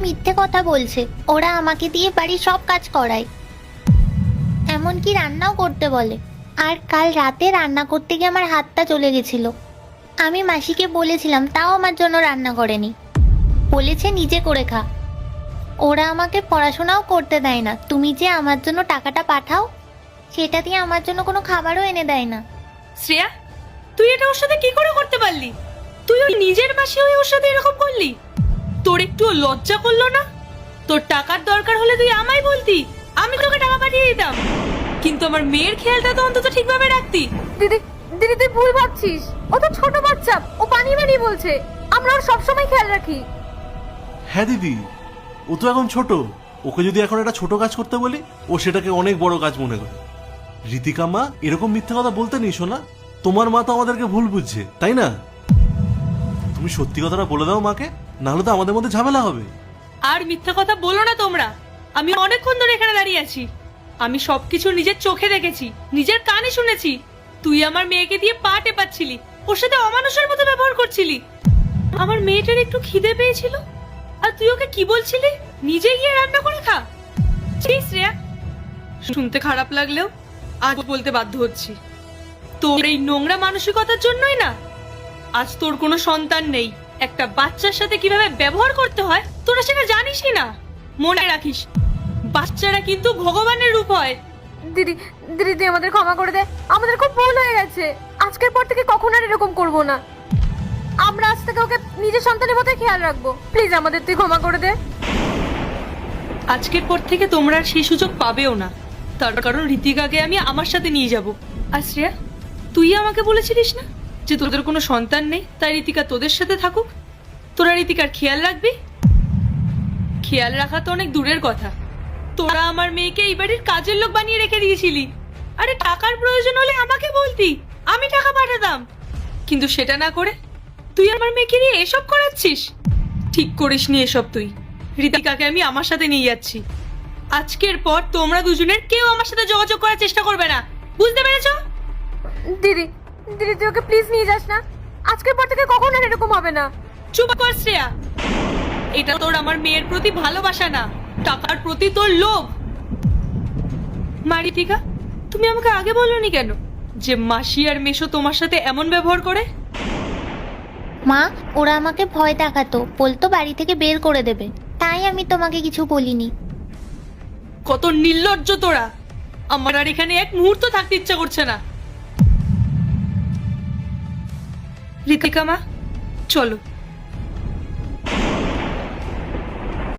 মিথ্যে কথা বলছে। ওরা আমাকে দিয়ে বাড়ির সব কাজ করায়, এমনকি রান্নাও করতে বলে। আর কাল রাতে রান্না করতে গিয়ে আমার হাতটা চলে গেছিল। আমি মাসিকে বলেছিলাম, তাও আমার জন্য রান্না করেনি, বলেছে নিজে করে খা। ওরা আমাকে পড়াশোনাও করতে দেয় না। তুমি যে আমার জন্য টাকাটা পাঠাও, সেটা দিয়ে আমার জন্য কোনো খাবারও এনে দেয় না। শ্রেয়া, তুই এটা ওর সাথে কি করে করতে পারলি? তুই ওই নিজের মাসি হয়ে ওর সাথে এরকম করলি? তোর একটু লজ্জা করলো না? তোর টাকার দরকার হলে তুই আমায় বলতি, আমি তোকে টাকা পাঠিয়ে দিতাম। কিন্তু আমার মেয়ের খেয়ালটা তো অন্তত ঠিকভাবে রাখতি। দিদি দিদি তুই ভুল ভাবছিস। ও তো ছোট বাচ্চা, ও বানিয়ে বানিয়ে বলছে। আমরা ওর সবসময় খেয়াল রাখি। হ্যাঁ দিদি, ও তো এখন ছোট। ওকে যদি এখন একটা ছোট কাজ করতে বলি, ও সেটাকে অনেক বড় কাজ মনে করে। ঋতিকা মা, এরকম মিথ্যা কথা বলতে নেই শোনা। তোমার মা তো আমাদেরকে ভুল বুঝছে, তাই না? তুমি সত্যি কথাটা বলে দাও মাকে, নাহলে তো আমাদের মধ্যে ঝামেলা হবে। আর মিথ্যা কথা বলো না তোমরা। আমি অনেকক্ষণ ধরে এখানে দাঁড়িয়ে আছি। আমি সবকিছু নিজের চোখে দেখেছি, নিজের কানে শুনেছি। তুই আমার মেয়েকে দিয়ে পা টেপাচ্ছিলি, ওর সাথে অমানুষের মতো ব্যবহার করছিলি। আমার মেয়েটার একটু খিদে পেয়েছিল, আর তুই ওকে কি বলছিলি? নিজে গিয়ে রান্না করে খা। ছি শ্রেয়া, শুনতে খারাপ লাগলেও আজ বলতে বাধ্য হচ্ছি, তোর এই নোংরা মানসিকতার জন্যই না আজ তোর কোনো সন্তান নেই। একটা বাচ্চার সাথে কিভাবে ব্যবহার করতে হয় তোরা সেটা জানিসই না। মনে রাখিস, বাচ্চারা কিন্তু ভগবানের রূপ হয়। দিদি দিদি তুই আমাদের ক্ষমা করে দে। আমাদের খুব ভুল হয়ে গেছে। আজকের পর থেকে কখনো আর এরকম করবো না। আমরা আজ থেকে ওকে নিজের সন্তানের মতো খেয়াল রাখবো। প্লিজ আমাদের তুই ক্ষমা করে দে। আজকের পর থেকে তোমরা আর সেই সুযোগ পাবেও না। তার কারণ ঋতিকাকে আমি আমার সাথে নিয়ে যাব। আর শ্রেয়া, তুই আমাকে বলেছিলিস না যে তোদের কোনো সন্তান নেই, তাই ঋতিকা তোদের সাথে থাকুক? তোরা ঋতিকার খেয়াল রাখবি? খেয়াল রাখা তো অনেক দূরের কথা, তোরা আমার মেয়েকে এই বাড়ির কাজের লোক বানিয়ে রেখে দিয়েছিলি। আরে টাকার প্রয়োজন হলে আমাকে বলতি, আমি টাকা পাঠাতাম। কিন্তু সেটা না করে তুই আমার মেয়েকে নিয়ে এসব করাচ্ছিস। ঠিক করিসনি এসব তুই। ঋতিকাকে আমি আমার সাথে নিয়ে যাচ্ছি। আজকের পর তোমরা দুজনের কেউ আমার সাথে যোগাযোগ করার চেষ্টা করবে না, বুঝতে পেরেছো? দিদি দিদি তুই ওকে প্লিজ নিয়ে যাস না। আজকের পর থেকে কখনো আর এরকম হবে না। চুপ কর শ্রেয়া, এটা তোর আমার মেয়ের প্রতি ভালোবাসা না, টাকার প্রতি তোর লোভ। মা ঋতিকা, তুমি আমাকে আগে বলনি কেন যে মাসি আর মেশো তোমার সাথে এমন ব্যবহার করে? মা, ওরা আমাকে ভয় দেখাতো, বলতো বাড়ি থেকে বের করে দেবে, তাই আমি তোমাকে কিছু বলিনি। কত নির্লজ্জ তোরা! আমার আর এখানে এক মুহূর্ত থাকতে ইচ্ছা করছে না। ঋতিকা মা, চলো।